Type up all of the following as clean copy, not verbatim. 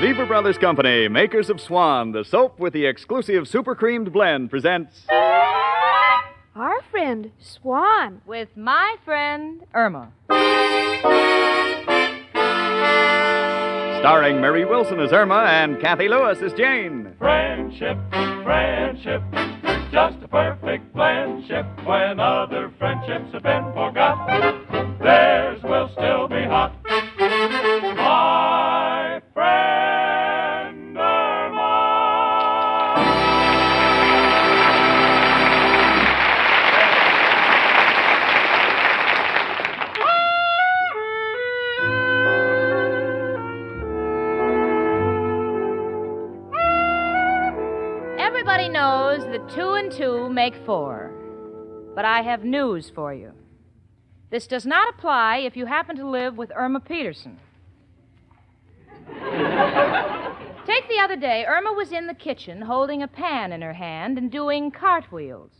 Lever Brothers Company, makers of Swan, the soap with the exclusive super creamed blend, presents... Our friend, Swan. With my friend, Irma. Starring Mary Wilson as Irma and Kathy Lewis as Jane. Friendship, friendship, just a perfect friendship. When other friendships have been forgot, theirs will still be hot. My friend Irma. Everybody knows that 2 and 2 make 4. But I have news for you. This does not apply if you happen to live with Irma Peterson. Take the other day, Irma was in the kitchen holding a pan in her hand and doing cartwheels.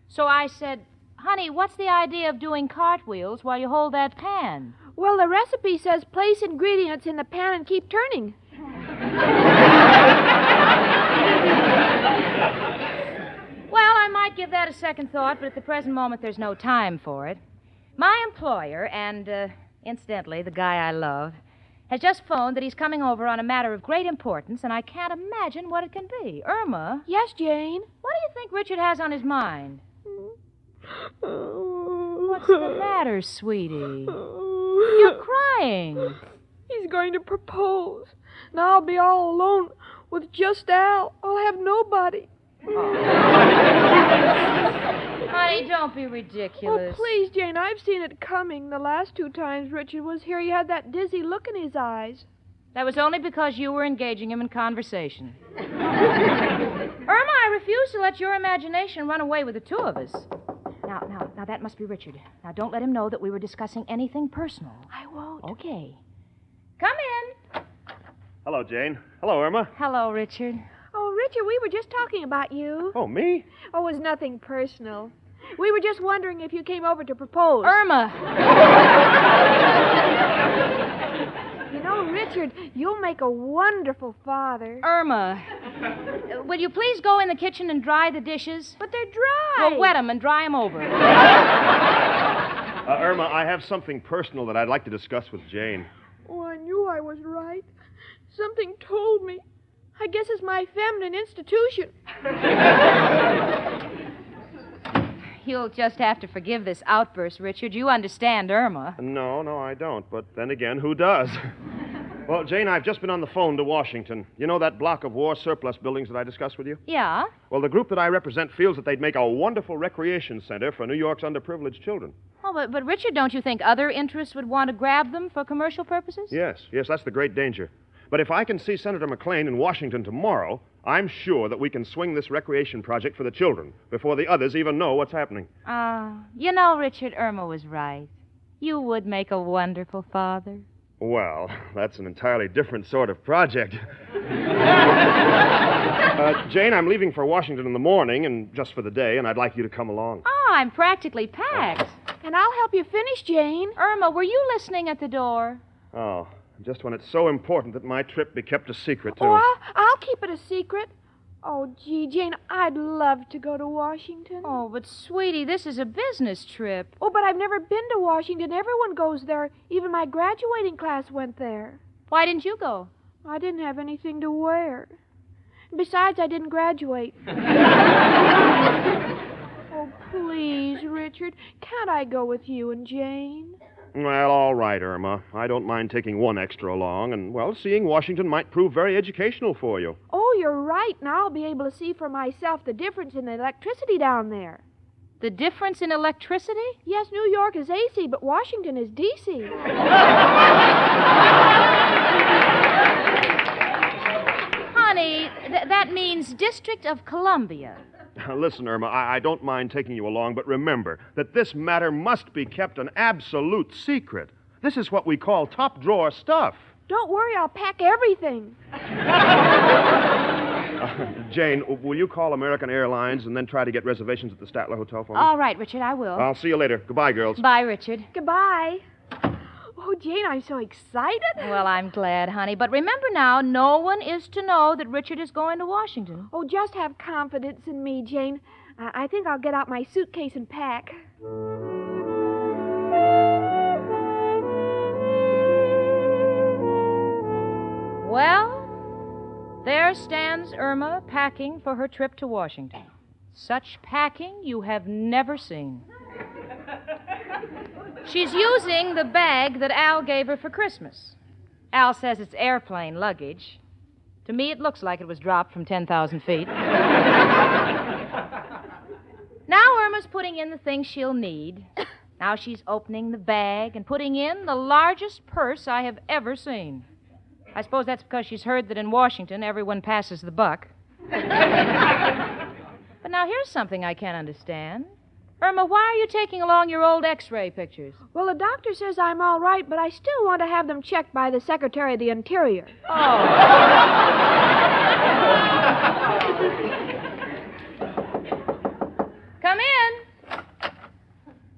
So I said, honey, what's the idea of doing cartwheels while you hold that pan? Well, the recipe says place ingredients in the pan and keep turning. Well, I might give that a second thought, but at the present moment there's no time for it. My employer, and incidentally, the guy I love, has just phoned that he's coming over on a matter of great importance, and I can't imagine what it can be. Irma? Yes, Jane? What do you think Richard has on his mind? What's the matter, sweetie? You're crying. He's going to propose. Now I'll be all alone with just Al. I'll have nobody. Honey, don't be ridiculous. Oh, please, Jane, I've seen it coming. The last 2 times Richard was here, he had that dizzy look in his eyes. That was only because you were engaging him in conversation. Irma, I refuse to let your imagination run away with the 2 of us. Now, that must be Richard. Now, don't let him know that we were discussing anything personal. I won't. Okay. Come in. Hello, Jane. Hello, Irma. Hello, Richard. Oh, Richard, we were just talking about you. Oh, me? Oh, it was nothing personal. We were just wondering if you came over to propose. Irma. You know, Richard, you'll make a wonderful father. Irma. Will you please go in the kitchen and dry the dishes? But they're dry. Well, wet them and dry them over. Irma, I have something personal that I'd like to discuss with Jane. Oh, I knew I was right. Something told me. I guess it's my feminine institution. You'll just have to forgive this outburst, Richard. You understand Irma. No, I don't. But then again, who does? Well, Jane, I've just been on the phone to Washington. You know that block of war surplus buildings that I discussed with you? Yeah? Well, the group that I represent feels that they'd make a wonderful recreation center for New York's underprivileged children. Oh, but Richard, don't you think other interests would want to grab them for commercial purposes? Yes, that's the great danger. But if I can see Senator McLean in Washington tomorrow, I'm sure that we can swing this recreation project for the children before the others even know what's happening. You know, Richard, Irma was right. You would make a wonderful father. Well, that's an entirely different sort of project. Jane, I'm leaving for Washington in the morning and just for the day, and I'd like you to come along. Oh, I'm practically packed. And I'll help you finish, Jane. Irma, were you listening at the door? Oh, just when it's so important that my trip be kept a secret, too. Oh, I'll keep it a secret. Oh, gee, Jane, I'd love to go to Washington. Oh, but, sweetie, this is a business trip. Oh, but I've never been to Washington. Everyone goes there. Even my graduating class went there. Why didn't you go? I didn't have anything to wear. Besides, I didn't graduate. Oh, please, Richard, can't I go with you and Jane? Well, all right, Irma. I don't mind taking one extra along, and, well, seeing Washington might prove very educational for you. Oh, you're right. Now I'll be able to see for myself the difference in the electricity down there. The difference in electricity? Yes, New York is AC, but Washington is DC. Honey, that means District of Columbia. Listen, Irma, I don't mind taking you along, but remember that this matter must be kept an absolute secret. This is what we call top-drawer stuff. Don't worry, I'll pack everything. Jane, will you call American Airlines and then try to get reservations at the Statler Hotel for me? All right, Richard, I will. I'll see you later. Goodbye, girls. Bye, Richard. Goodbye. Oh, Jane, I'm so excited. Well, I'm glad, honey. But remember now, no one is to know that Richard is going to Washington. Oh, just have confidence in me, Jane. I think I'll get out my suitcase and pack. Well, there stands Irma packing for her trip to Washington. Such packing you have never seen. She's using the bag that Al gave her for Christmas. Al says it's airplane luggage. To me, it looks like it was dropped from 10,000 feet. Now Irma's putting in the things she'll need. Now she's opening the bag and putting in the largest purse I have ever seen. I suppose that's because she's heard that in Washington everyone passes the buck. But now here's something I can't understand. Irma, why are you taking along your old X-ray pictures? Well, the doctor says I'm all right, but I still want to have them checked by the Secretary of the Interior. Oh. Come in.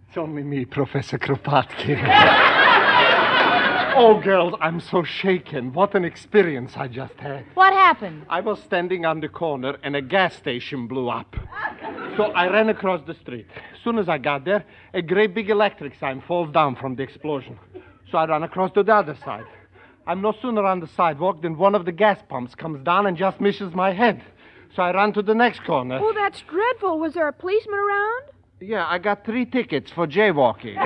It's only me, Professor Kropotkin. Oh, girls, I'm so shaken. What an experience I just had. What happened? I was standing on the corner and a gas station blew up. So I ran across the street. As soon as I got there, a great big electric sign falls down from the explosion. So I ran across to the other side. I'm no sooner on the sidewalk than one of the gas pumps comes down and just misses my head. So I ran to the next corner. Oh, that's dreadful. Was there a policeman around? Yeah, I got 3 tickets for jaywalking.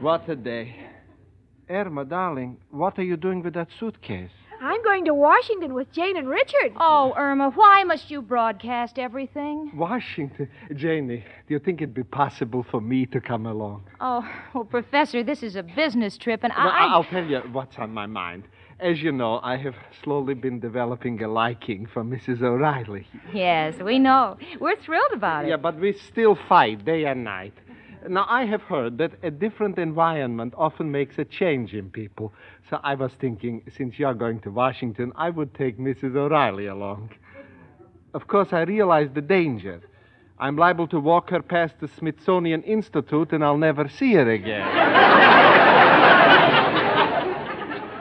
What a day. Irma, darling, what are you doing with that suitcase? I'm going to Washington with Jane and Richard. Oh, Irma, why must you broadcast everything? Washington. Janie, do you think it'd be possible for me to come along? Oh, well, Professor, this is a business trip, and Well, I'll tell you what's on my mind. As you know, I have slowly been developing a liking for Mrs. O'Reilly. Yes, we know. We're thrilled about it. Yeah, but we still fight day and night. Now, I have heard that a different environment often makes a change in people. So I was thinking, since you're going to Washington, I would take Mrs. O'Reilly along. Of course, I realize the danger. I'm liable to walk her past the Smithsonian Institute and I'll never see her again.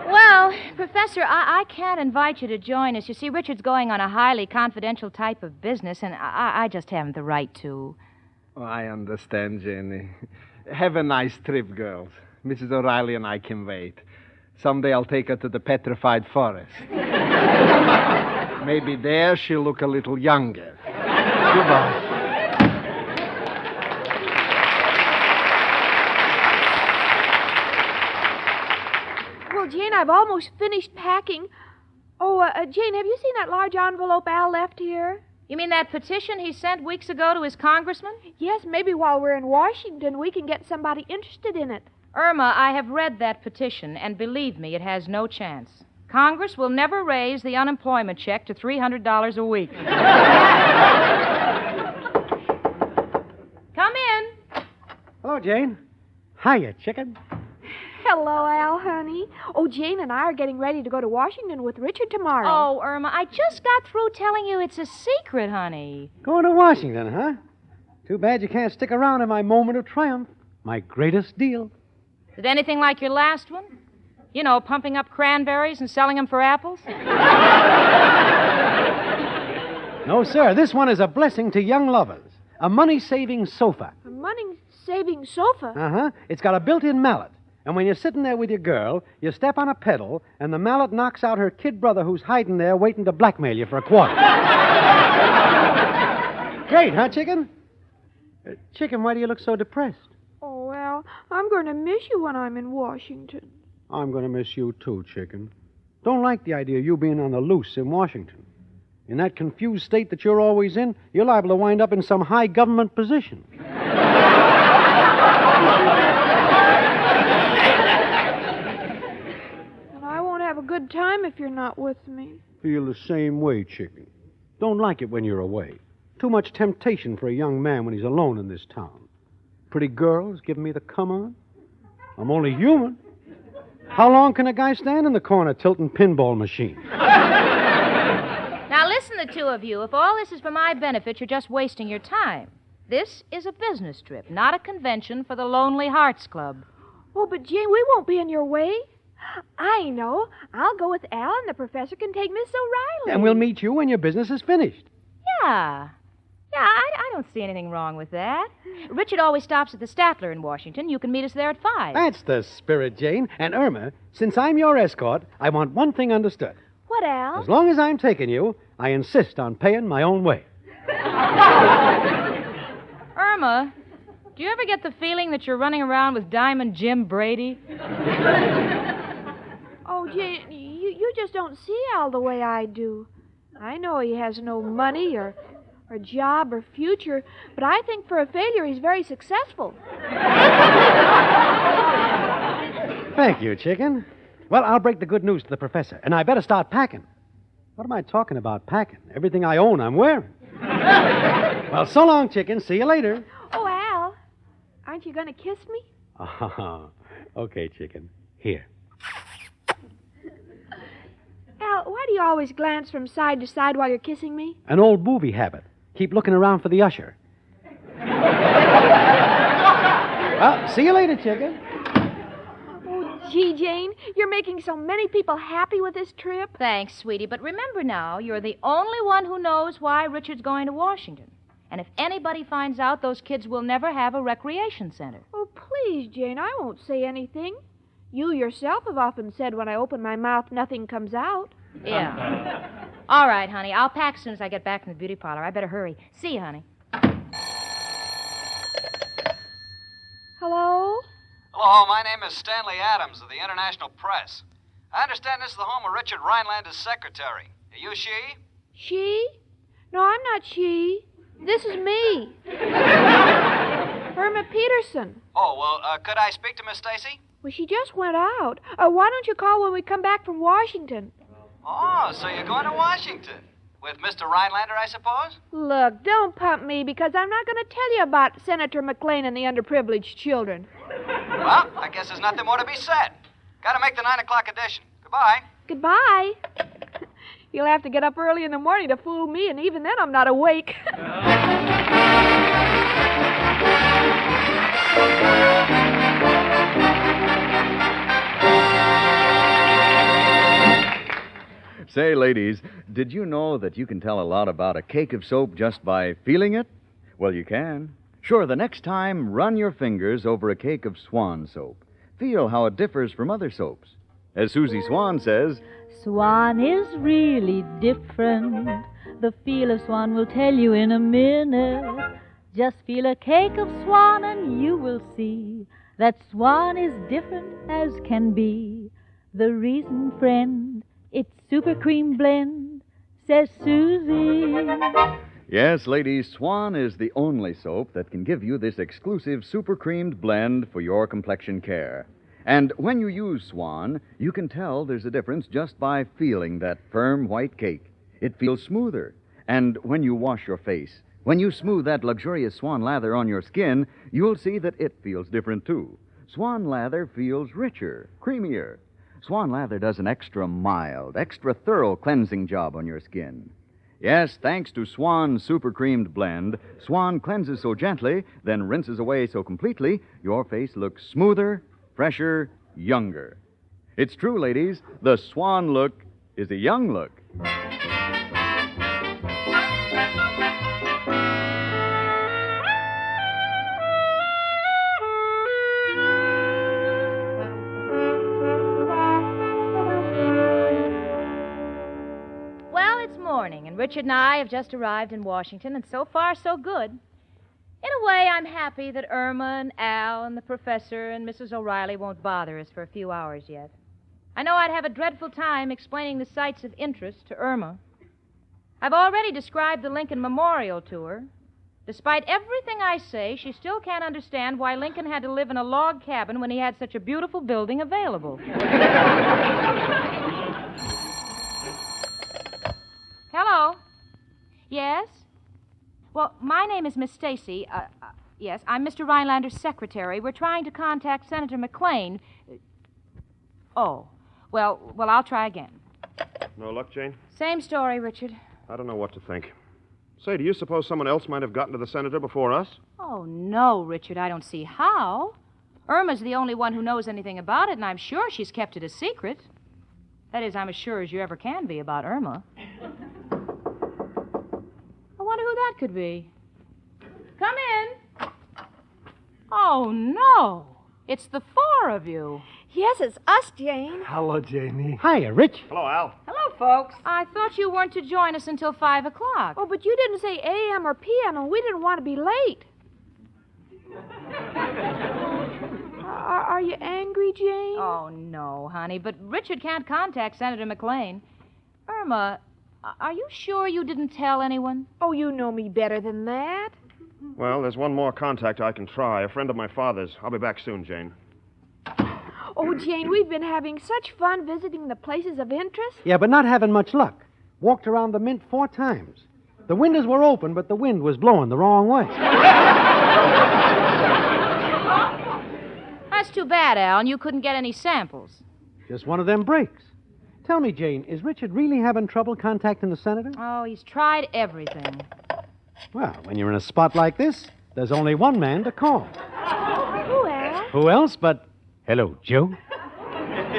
Well, Professor, I can't invite you to join us. You see, Richard's going on a highly confidential type of business, and I just haven't the right to. Oh, I understand, Jenny. Have a nice trip, girls. Mrs. O'Reilly and I can wait. Someday I'll take her to the petrified forest. Maybe there she'll look a little younger. Goodbye. Well, Jane, I've almost finished packing. Oh, Jane, have you seen that large envelope Al left here? You mean that petition he sent weeks ago to his congressman? Yes, maybe while we're in Washington, we can get somebody interested in it. Irma, I have read that petition, and believe me, it has no chance. Congress will never raise the unemployment check to $300 a week. Come in. Hello, Jane. Hiya, chicken. Hello, Al, honey. Oh, Jane and I are getting ready to go to Washington with Richard tomorrow. Oh, Irma, I just got through telling you it's a secret, honey. Going to Washington, huh? Too bad you can't stick around in my moment of triumph. My greatest deal. Is it anything like your last one? You know, pumping up cranberries and selling them for apples? No, sir. This one is a blessing to young lovers. A money-saving sofa. A money-saving sofa? Uh-huh. It's got a built-in mallet. And when you're sitting there with your girl, you step on a pedal, and the mallet knocks out her kid brother who's hiding there waiting to blackmail you for a quarter. Great, huh, Chicken? Chicken, why do you look so depressed? Oh, Al, I'm going to miss you when I'm in Washington. I'm going to miss you, too, Chicken. Don't like the idea of you being on the loose in Washington. In that confused state that you're always in, you're liable to wind up in some high government position. Have a good time if you're not with me. Feel the same way, Chicken. Don't like it when you're away. Too much temptation for a young man when he's alone in this town. Pretty girls giving me the come on. I'm only human. How long can a guy stand in the corner tilting pinball machines? Now listen, the two of you. If all this is for my benefit, you're just wasting your time. This is a business trip, not a convention for the Lonely Hearts Club. Oh, but Jane, we won't be in your way. I know. I'll go with Al, and the professor can take Miss O'Reilly. And we'll meet you when your business is finished. Yeah. Yeah, I don't see anything wrong with that. Richard always stops at the Statler in Washington. You can meet us there at 5. That's the spirit, Jane. And Irma, since I'm your escort, I want one thing understood. What, Al? As long as I'm taking you, I insist on paying my own way. Irma, do you ever get the feeling that you're running around with Diamond Jim Brady? Oh, Jane, you just don't see Al the way I do. I know he has no money or job or future, but I think for a failure he's very successful. Thank you, chicken. Well, I'll break the good news to the professor, and I better start packing. What am I talking about packing? Everything I own, I'm wearing. Well, so long, chicken. See you later. Oh, Al, aren't you going to kiss me? Oh, okay, chicken. Here. Al, why do you always glance from side to side while you're kissing me? An old movie habit. Keep looking around for the usher. Well, see you later, chicken. Oh, gee, Jane, you're making so many people happy with this trip. Thanks, sweetie, but remember now, you're the only one who knows why Richard's going to Washington. And if anybody finds out, those kids will never have a recreation center. Oh, please, Jane, I won't say anything. You yourself have often said when I open my mouth, nothing comes out. Yeah. All right, honey. I'll pack as soon as I get back from the beauty parlor. I better hurry. See you, honey. Hello? Hello, my name is Stanley Adams of the International Press. I understand this is the home of Richard Rhinelander's secretary. Are you she? She? No, I'm not she. This is me. Irma Peterson. Oh, well, could I speak to Miss Stacy? Well, she just went out. Why don't you call when we come back from Washington? Oh, so you're going to Washington. With Mr. Rhinelander, I suppose? Look, don't pump me because I'm not going to tell you about Senator McLean and the underprivileged children. Well, I guess there's nothing more to be said. Got to make the 9 o'clock edition. Goodbye. Goodbye. You'll have to get up early in the morning to fool me, and even then I'm not awake. Say, ladies, did you know that you can tell a lot about a cake of soap just by feeling it? Well, you can. Sure, the next time, run your fingers over a cake of Swan soap. Feel how it differs from other soaps. As Susie Swan says, Swan is really different. The feel of Swan will tell you in a minute. Just feel a cake of Swan and you will see that Swan is different as can be. The reason, friend, it's super cream blend, says Susie. yes, ladies, Swan is the only soap that can give you this exclusive super creamed blend for your complexion care. And when you use Swan, you can tell there's a difference just by feeling that firm white cake. It feels smoother. And when you wash your face, when you smooth that luxurious Swan lather on your skin, you'll see that it feels different, too. Swan lather feels richer, creamier. Swan lather does an extra mild, extra thorough cleansing job on your skin. Yes, thanks to Swan's super creamed blend, Swan cleanses so gently, then rinses away so completely, your face looks smoother, fresher, younger. It's true, ladies. The Swan look is a young look. Well, it's morning, and Richard and I have just arrived in Washington, and so far, so good. In a way, I'm happy that Irma and Al and the professor and Mrs. O'Reilly won't bother us for a few hours yet. I know I'd have a dreadful time explaining the sites of interest to Irma. I've already described the Lincoln Memorial to her. Despite everything I say, she still can't understand why Lincoln had to live in a log cabin when he had such a beautiful building available. Hello? Yes? Well, my name is Miss Stacy. Yes, I'm Mr. Rhinelander's secretary. We're trying to contact Senator McLean. Oh, well, I'll try again. No luck, Jane? Same story, Richard. I don't know what to think. Say, do you suppose someone else might have gotten to the senator before us? Oh, no, Richard, I don't see how. Irma's the only one who knows anything about it, and I'm sure she's kept it a secret. That is, I'm as sure as you ever can be about Irma. I wonder who that could be. Come in. Oh, no. It's the four of you. Yes, it's us, Jane. Hello, Janie. Hiya, Rich. Hello, Al. Hello, folks. I thought you weren't to join us until 5 o'clock. Oh, but you didn't say a.m. or p.m., and we didn't want to be late. Are you angry, Jane? Oh, no, honey, but Richard can't contact Senator McLean. Irma, are you sure you didn't tell anyone? Oh, you know me better than that. Well, there's one more contact I can try, a friend of my father's. I'll be back soon, Jane. Oh, Jane, we've been having such fun visiting the places of interest. Yeah, but not having much luck. Walked around the Mint 4 times. The windows were open, but the wind was blowing the wrong way. That's too bad, Al, and you couldn't get any samples. Just one of them breaks. Tell me, Jane, is Richard really having trouble contacting the senator? Oh, he's tried everything. Well, when you're in a spot like this, there's only one man to call. Who, Al? Who else but... Hello, Joe.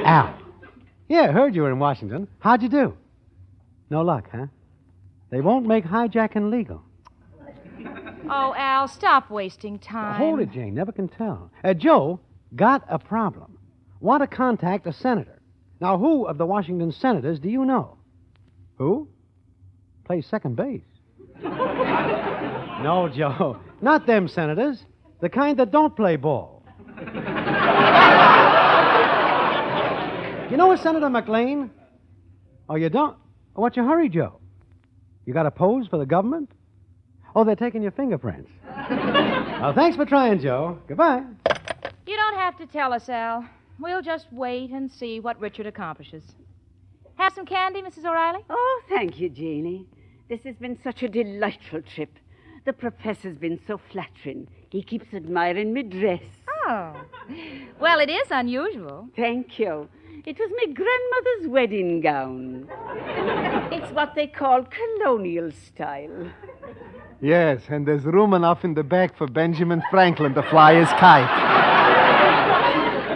Al. Yeah, heard you were in Washington. How'd you do? No luck, huh? They won't make hijacking legal. Oh, Al, stop wasting time. Hold it, Jane. Never can tell. Joe got a problem. Want to contact a senator. Now, who of the Washington senators do you know? Who? Plays second base. No, Joe. Not them senators. The kind that don't play ball. You know a Senator McLean? Oh, you don't? Oh, what's your hurry, Joe? You got a pose for the government? Oh, they're taking your fingerprints. Well, thanks for trying, Joe. Goodbye. You don't have to tell us, Al. We'll just wait and see what Richard accomplishes. Have some candy, Mrs. O'Reilly? Oh, thank you, Janie. This has been such a delightful trip. The professor's been so flattering. He keeps admiring me dress. Oh. Well, it is unusual. Thank you. It was my grandmother's wedding gown. It's what they call colonial style. Yes, and there's room enough in the back for Benjamin Franklin to fly his kite.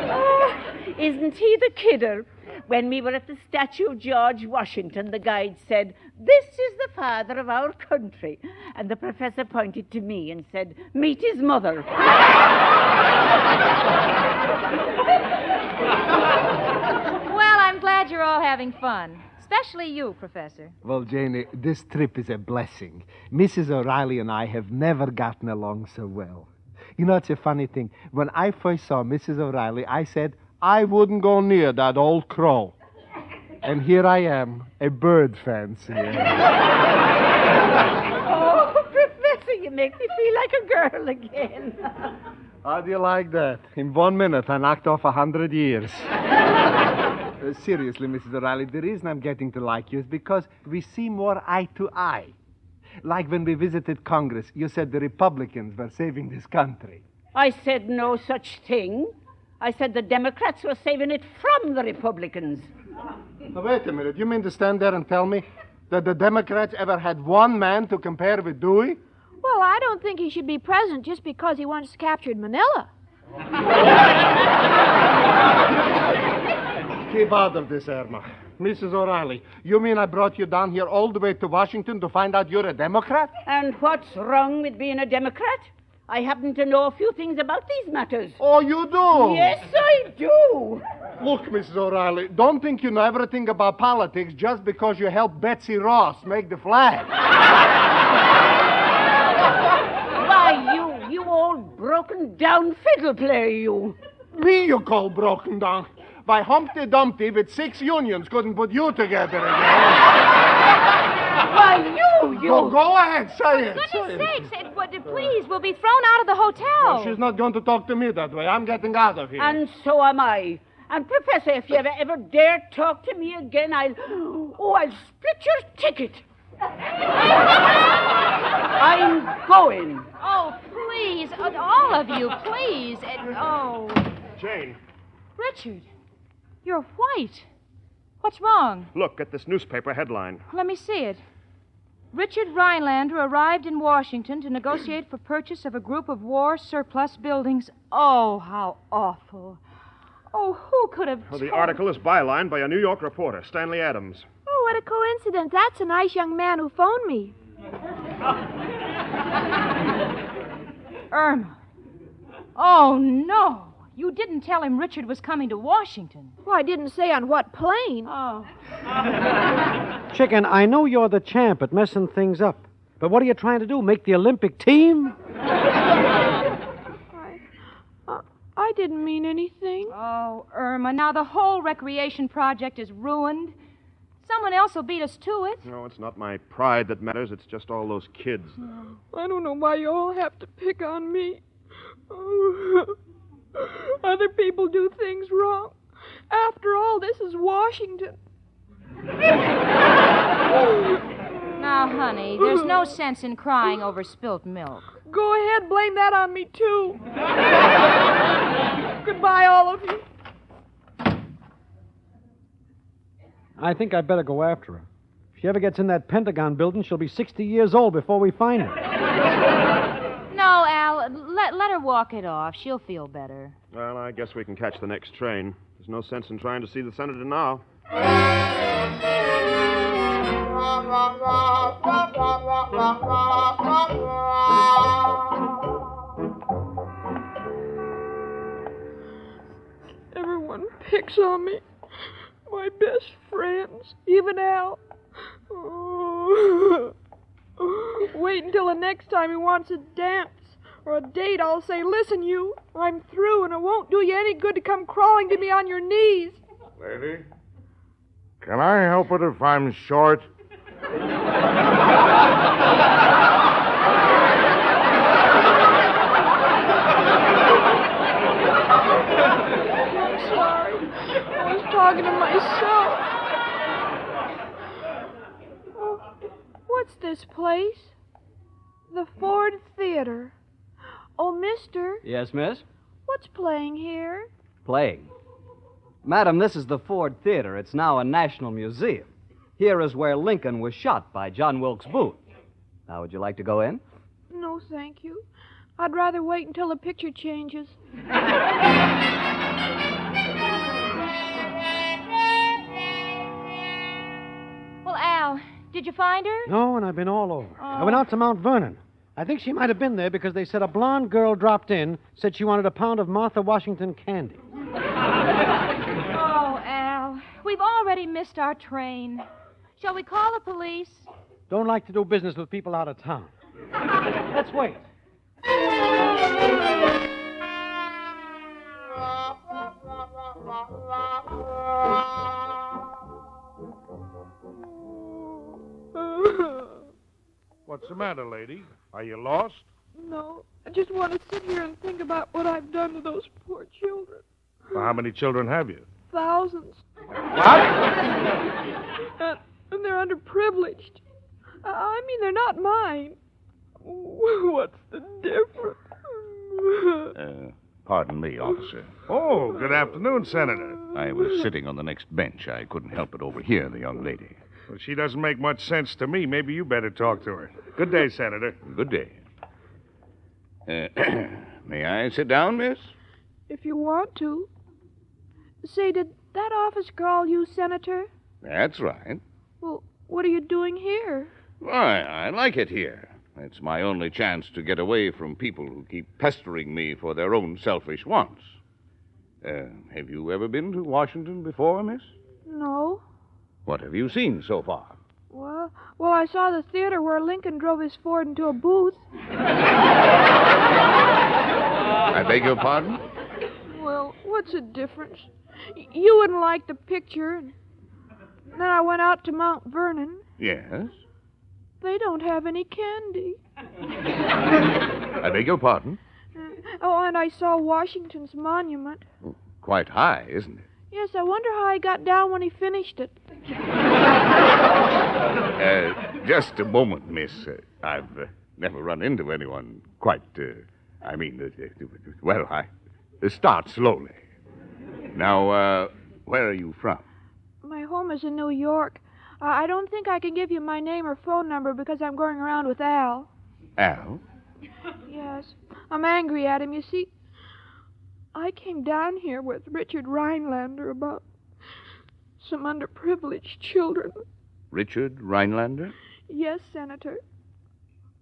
Oh, isn't he the kidder? When we were at the statue of George Washington, the guide said, "This is the father of our country." And the professor pointed to me and said, "Meet his mother." Well, I'm glad you're all having fun. Especially you, Professor. Well, Janie, this trip is a blessing. Mrs. O'Reilly and I have never gotten along so well. You know, it's a funny thing. When I first saw Mrs. O'Reilly, I said, I wouldn't go near that old crow. And here I am, a bird fancier. Oh, Professor, you make me feel like a girl again. How do you like that? In 1 minute, I knocked off 100 years. Seriously, Mrs. O'Reilly, the reason I'm getting to like you is because we see more eye to eye. Like when we visited Congress, you said the Republicans were saving this country. I said no such thing. I said the Democrats were saving it from the Republicans. Now, wait a minute. You mean to stand there and tell me that the Democrats ever had one man to compare with Dewey? Well, I don't think he should be president just because he once captured Manila. Keep out of this, Irma. Mrs. O'Reilly, you mean I brought you down here all the way to Washington to find out you're a Democrat? And what's wrong with being a Democrat? I happen to know a few things about these matters. Oh, you do? Yes, I do. Look, Mrs. O'Reilly, don't think you know everything about politics just because you helped Betsy Ross make the flag. Why, you old broken-down fiddle player, you. Me you call broken down? Why, Humpty Dumpty with 6 unions couldn't put you together again. Why, you... Go ahead, say it. For goodness sakes, please, we'll be thrown out of the hotel. Well, she's not going to talk to me that way. I'm getting out of here. And so am I. And, Professor, if you ever dare talk to me again, I'll split your ticket. I'm going. Oh, please, all of you, please. Jane, Richard, you're white. What's wrong? look at this newspaper headline. Let me see it. Richard Rhinelander arrived in Washington to negotiate for purchase of a group of war surplus buildings. Oh, how awful. Oh, who could have Well, the article is bylined by a New York reporter, Stanley Adams. Oh, what a coincidence. That's a nice young man who phoned me. Irma. Oh, no. You didn't tell him Richard was coming to Washington. Well, I didn't say on what plane. Oh. Chicken, I know you're the champ at messing things up. But what are you trying to do? Make the Olympic team? I didn't mean anything. Oh, Irma, now the whole recreation project is ruined. Someone else will beat us to it. No, it's not my pride that matters. It's just all those kids. I don't know why you all have to pick on me. Other people do things wrong. After all, this is Washington. Now, honey, there's no sense in crying over spilt milk. Go ahead, blame that on me, too. Goodbye, all of you. I think I'd better go after her. If she ever gets in that Pentagon building, she'll be 60 years old before we find her. No, Al, let her walk it off. She'll feel better. Well, I guess we can catch the next train. There's no sense in trying to see the senator now. Everyone picks on me. My best friends, even Al. Oh. Wait until the next time he wants a dance or a date. I'll say, listen, you, I'm through, and it won't do you any good to come crawling to me on your knees. Lady, can I help it if I'm short? Sorry. I was talking to myself. Oh, what's this place? The Ford Theater. Oh, mister, Yes, miss? what's playing here? Playing. Madam, this is the Ford Theater. It's now a national museum. Here is where Lincoln was shot by John Wilkes Booth. Now, would you like to go in? No, thank you. I'd rather wait until the picture changes. Well, Al, did you find her? No, and I've been all over. I went out to Mount Vernon. I think she might have been there because they said a blonde girl dropped in, said she wanted a pound of Martha Washington candy. Oh, Al, we've already missed our train. Shall we call the police? Don't like to do business with people out of town. Let's wait. What's the matter, lady? Are you lost? No, I just want to sit here and think about what I've done to those poor children. Well, how many children have you? Thousands. What? And they're underprivileged. I mean, they're not mine. What's the difference? Pardon me, officer. Oh, good afternoon, Senator. I was sitting on the next bench. I couldn't help but overhear the young lady. Well, she doesn't make much sense to me. Maybe you better talk to her. Good day, Senator. Good day. May I sit down, miss? If you want to. Say, did that office call you, Senator? That's right. Well, what are you doing here? Why, I like it here. It's my only chance to get away from people who keep pestering me for their own selfish wants. Have you ever been to Washington before, miss? No. What have you seen so far? Well, I saw the theater where Lincoln drove his Ford into a booth. I beg your pardon? Well, what's the difference? You wouldn't like the picture. And then I went out to Mount Vernon. Yes? They don't have any candy. I beg your pardon? Oh, and I saw Washington's monument. Quite high, isn't it? Yes, I wonder how he got down when he finished it. Just a moment, miss. I've never run into anyone quite, I start slowly. Now, where are you from? My home is in New York. I don't think I can give you my name or phone number because I'm going around with Al. Al? Yes. I'm angry at him. You see, I came down here with Richard Rhinelander about some underprivileged children. Richard Rhinelander? Yes, Senator.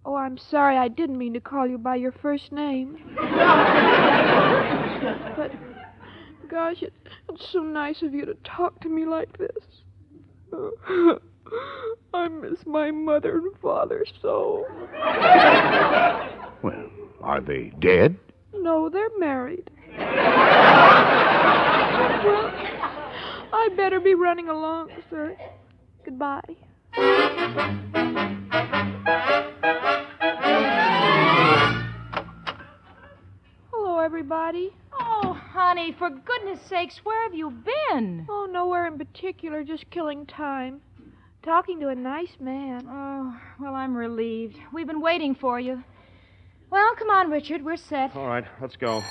Oh, I'm sorry. I didn't mean to call you by your first name. But, gosh, it's so nice of you to talk to me like this. I miss my mother and father so. Well, are they dead? No, they're married. Well, I'd better be running along, sir. Goodbye. Hello, everybody. Oh, honey, for goodness sakes, where have you been? Oh, nowhere in particular, just killing time. Talking to a nice man. Oh, well, I'm relieved. We've been waiting for you. Well, come on, Richard. We're set. All right, let's go.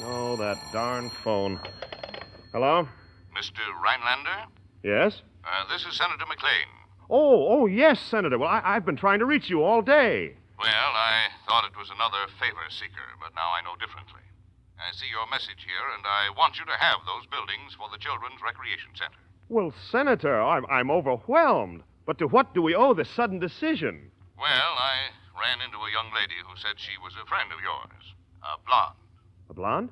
Oh, that darn phone. Hello? Mr. Rhinelander? Yes? This is Senator McLean. Oh, yes, Senator. Well, I've been trying to reach you all day. Well, I thought it was another favor seeker, but now I know differently. I see your message here, and I want you to have those buildings for the Children's Recreation Center. Well, Senator, I'm overwhelmed. But to what do we owe this sudden decision? Well, I ran into a young lady who said she was a friend of yours. A blonde. A blonde?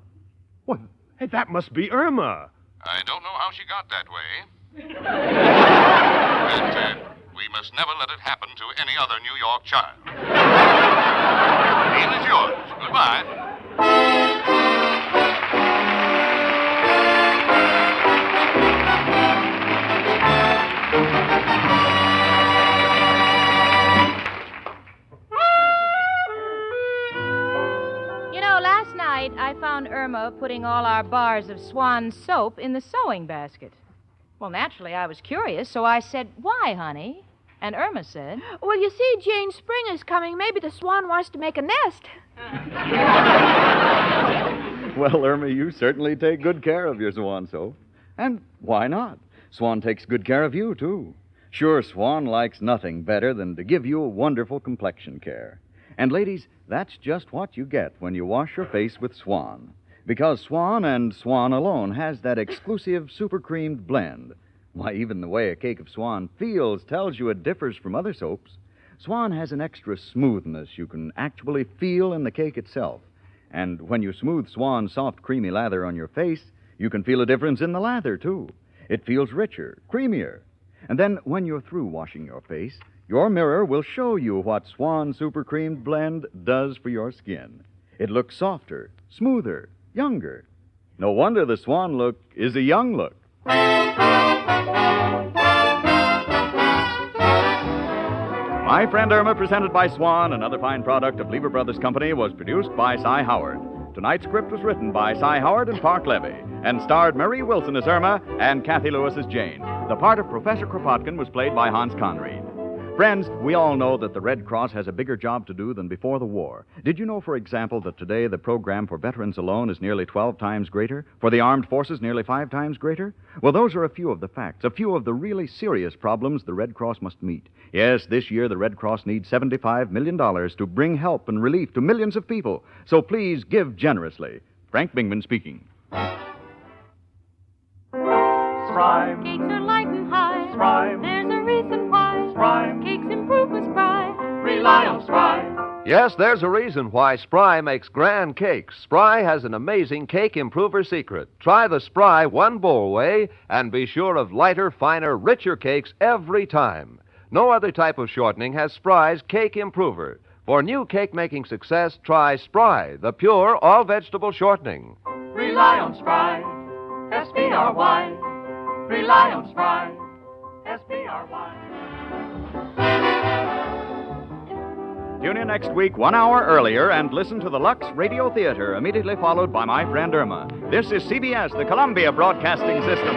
Well, hey, that must be Irma. I don't know how she got that way. But we must never let it happen to any other New York child. The deal is yours. Goodbye. Last night I found Irma putting all our bars of Swan soap in the sewing basket. Well, naturally, I was curious, so I said, "Why, honey?" And Irma said, "Well, you see, Jane, spring is coming. Maybe the swan wants to make a nest." Well, Irma, you certainly take good care of your Swan soap. And why not? Swan takes good care of you, too. Sure, Swan likes nothing better than to give you a wonderful complexion care. And, ladies, that's just what you get when you wash your face with Swan. Because Swan and Swan alone has that exclusive super creamed blend. Why, even the way a cake of Swan feels tells you it differs from other soaps. Swan has an extra smoothness you can actually feel in the cake itself. And when you smooth Swan's soft, creamy lather on your face, you can feel a difference in the lather, too. It feels richer, creamier. And then when you're through washing your face, your mirror will show you what Swan Super Creamed Blend does for your skin. It looks softer, smoother, younger. No wonder the Swan look is a young look. My Friend Irma, presented by Swan, another fine product of Lever Brothers Company, was produced by Cy Howard. Tonight's script was written by Cy Howard and Park Levy and starred Marie Wilson as Irma and Kathy Lewis as Jane. The part of Professor Kropotkin was played by Hans Conried. Friends, we all know that the Red Cross has a bigger job to do than before the war. Did you know, for example, that today the program for veterans alone is nearly 12 times greater? For the armed forces, nearly 5 times greater? Well, those are a few of the facts, a few of the really serious problems the Red Cross must meet. Yes, this year the Red Cross needs $75 million to bring help and relief to millions of people. So please give generously. Frank Bingman speaking. Sprime. Cakes are light and high. Sprime. There's a reason why. Sprime. Cakes improve with Spry. Rely on Sprime. Yes, there's a reason why Spry makes grand cakes. Spry has an amazing cake improver secret. Try the Spry one bowl way and be sure of lighter, finer, richer cakes every time. No other type of shortening has Spry's cake improver. For new cake-making success, try Spry, the pure all-vegetable shortening. Rely on Spry. S-P-R-Y. Rely on Spry. S-P-R-Y. Tune in next week 1 hour earlier and listen to the Lux Radio Theater, immediately followed by My Friend Irma. This is CBS, the Columbia Broadcasting System.